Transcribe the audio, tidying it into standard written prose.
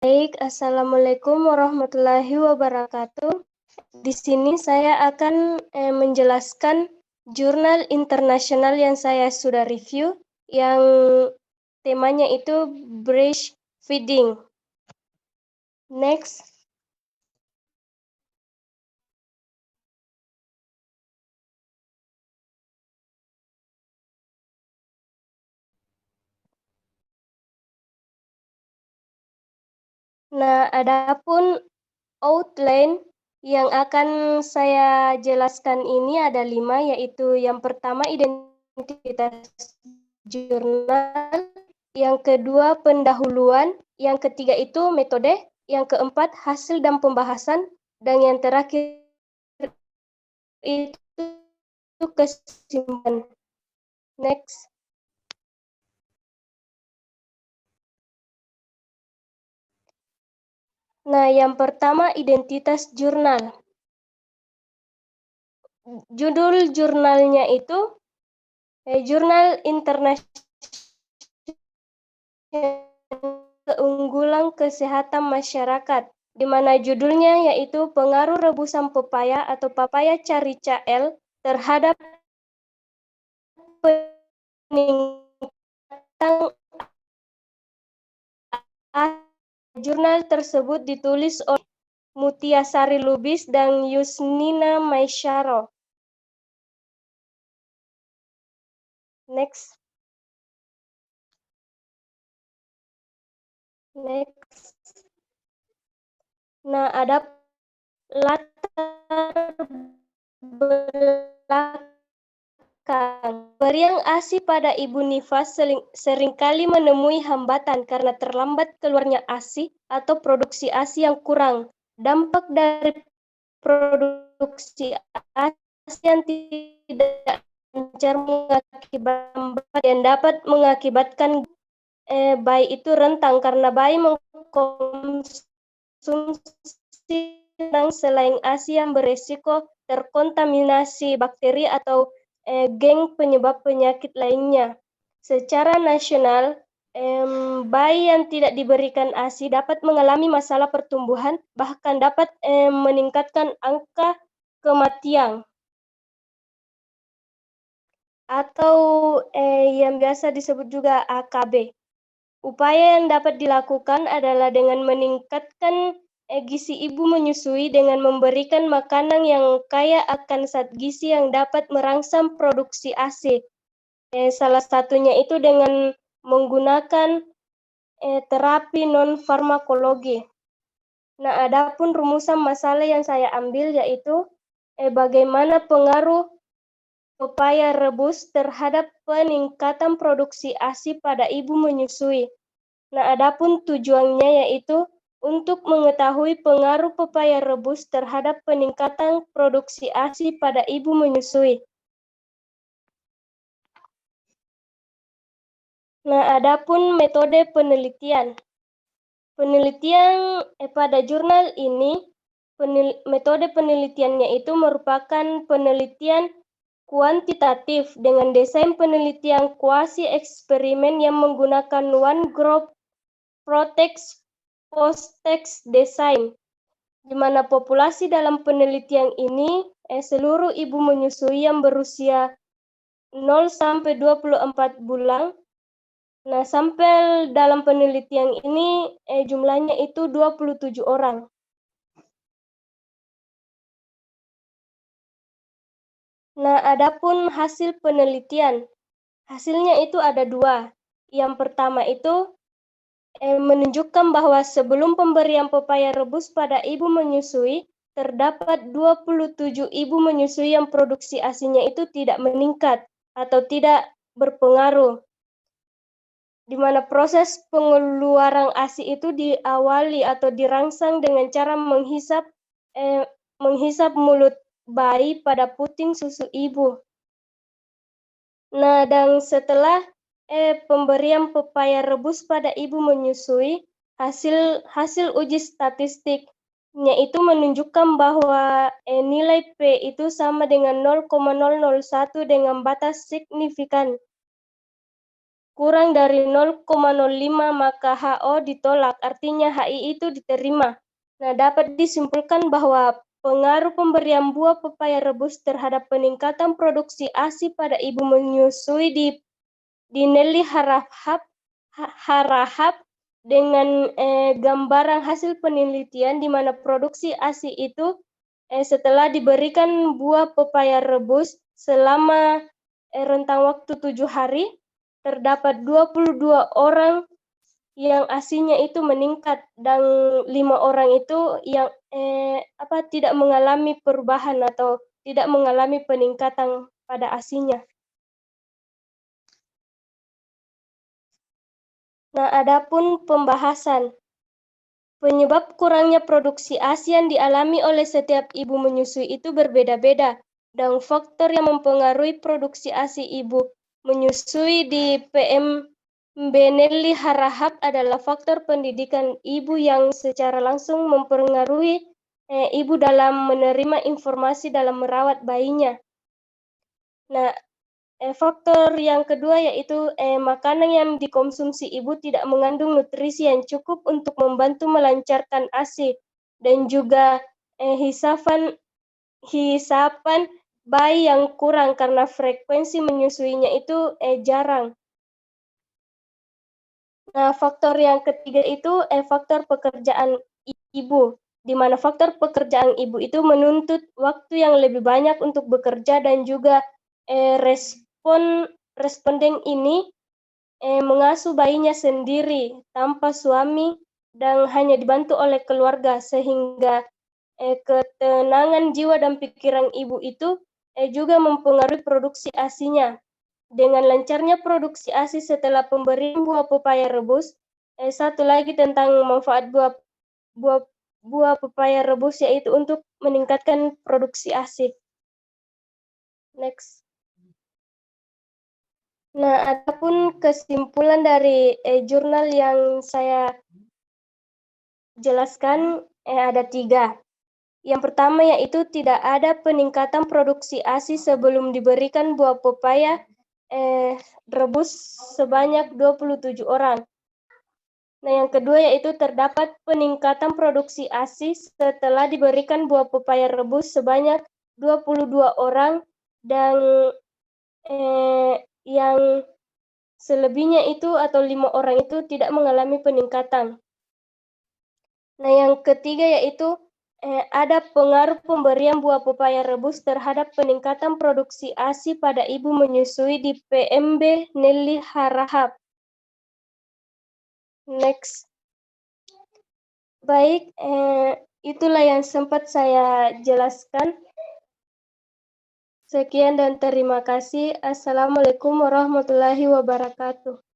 Baik, Assalamualaikum warahmatullahi wabarakatuh. Di sini saya akan menjelaskan jurnal internasional yang saya sudah review, yang temanya itu breastfeeding. Next. Nah, adapun outline yang akan saya jelaskan ini ada 5, yaitu yang pertama identitas jurnal, yang kedua pendahuluan, yang ketiga itu metode, yang keempat hasil dan pembahasan, dan yang terakhir itu kesimpulan. Next. Nah, yang pertama identitas jurnal. Judul jurnalnya itu Jurnal Internasional Keunggulan Kesehatan Masyarakat, di mana judulnya yaitu pengaruh rebusan pepaya atau papaya carica L terhadap peningkatan. Jurnal tersebut ditulis oleh Mutiasari Lubis dan Yusnina Maisyaro. Next. Nah, ada latar belakang. Pemberian ASI pada ibu nifas seringkali menemui hambatan karena terlambat keluarnya ASI atau produksi ASI yang kurang. Dampak dari produksi ASI yang tidak lancar yang dapat mengakibatkan bayi itu rentan karena bayi mengkonsumsi selain ASI yang beresiko terkontaminasi bakteri atau geng penyebab penyakit lainnya. Secara nasional, bayi yang tidak diberikan ASI dapat mengalami masalah pertumbuhan, bahkan dapat meningkatkan angka kematian. Atau yang biasa disebut juga AKB. Upaya yang dapat dilakukan adalah dengan meningkatkan gizi ibu menyusui dengan memberikan makanan yang kaya akan zat gizi yang dapat merangsang produksi ASI. Salah satunya itu dengan menggunakan terapi non-farmakologi. Nah, adapun rumusan masalah yang saya ambil yaitu bagaimana pengaruh pepaya rebus terhadap peningkatan produksi ASI pada ibu menyusui. Nah, adapun tujuannya yaitu untuk mengetahui pengaruh pepaya rebus terhadap peningkatan produksi ASI pada ibu menyusui. Nah, adapun metode penelitian. Penelitian pada jurnal ini, metode penelitiannya itu merupakan penelitian kuantitatif dengan desain penelitian kuasi eksperimen yang menggunakan one group protext post-text design, di mana populasi dalam penelitian ini seluruh ibu menyusui yang berusia 0 sampai 24 bulan. Nah, sampel dalam penelitian ini jumlahnya itu 27 orang. Nah, adapun hasil penelitian. Hasilnya itu ada 2. Yang pertama itu menunjukkan bahwa sebelum pemberian pepaya rebus pada ibu menyusui, terdapat 27 ibu menyusui yang produksi ASI-nya itu tidak meningkat atau tidak berpengaruh, di mana proses pengeluaran ASI itu diawali atau dirangsang dengan cara menghisap mulut bayi pada puting susu ibu. Nah, dan setelah pemberian pepaya rebus pada ibu menyusui, hasil uji statistiknya itu menunjukkan bahwa nilai P itu sama dengan 0,001 dengan batas signifikan. kurang dari 0,05 maka HO ditolak, artinya HI itu diterima. Nah, dapat disimpulkan bahwa pengaruh pemberian buah pepaya rebus terhadap peningkatan produksi ASI pada ibu menyusui di Nelly Harahap dengan gambaran hasil penelitian di mana produksi ASI itu setelah diberikan buah pepaya rebus selama rentang waktu 7 hari, terdapat 22 orang yang ASI-nya itu meningkat dan 5 orang itu yang tidak mengalami perubahan atau tidak mengalami peningkatan pada ASI-nya. Nah, adapun pembahasan. Penyebab kurangnya produksi ASI yang dialami oleh setiap ibu menyusui itu berbeda-beda, dan faktor yang mempengaruhi produksi ASI ibu menyusui di PMB Nelly Harahap adalah faktor pendidikan ibu yang secara langsung mempengaruhi ibu dalam menerima informasi dalam merawat bayinya. Nah, faktor yang kedua yaitu makanan yang dikonsumsi ibu tidak mengandung nutrisi yang cukup untuk membantu melancarkan ASI dan juga hisapan bayi yang kurang karena frekuensi menyusuinya itu jarang. Nah, faktor yang ketiga itu faktor pekerjaan ibu, di mana faktor pekerjaan ibu itu menuntut waktu yang lebih banyak untuk bekerja dan juga responden ini mengasuh bayinya sendiri tanpa suami dan hanya dibantu oleh keluarga sehingga ketenangan jiwa dan pikiran ibu itu juga mempengaruhi produksi ASI-nya. Dengan lancarnya produksi ASI setelah pemberian buah pepaya rebus, satu lagi tentang manfaat buah pepaya rebus yaitu untuk meningkatkan produksi ASI. Next. Nah, adapun kesimpulan dari jurnal yang saya jelaskan ada 3. Yang pertama yaitu tidak ada peningkatan produksi ASI sebelum diberikan buah pepaya rebus sebanyak 27 orang. Nah, yang kedua yaitu terdapat peningkatan produksi ASI setelah diberikan buah pepaya rebus sebanyak 22 orang dan yang selebihnya itu atau 5 orang itu tidak mengalami peningkatan. Nah, yang ketiga yaitu ada pengaruh pemberian buah pepaya rebus terhadap peningkatan produksi ASI pada ibu menyusui di PMB Nelly Harahap. Next. Baik, itulah yang sempat saya jelaskan. Sekian dan terima kasih. Assalamualaikum warahmatullahi wabarakatuh.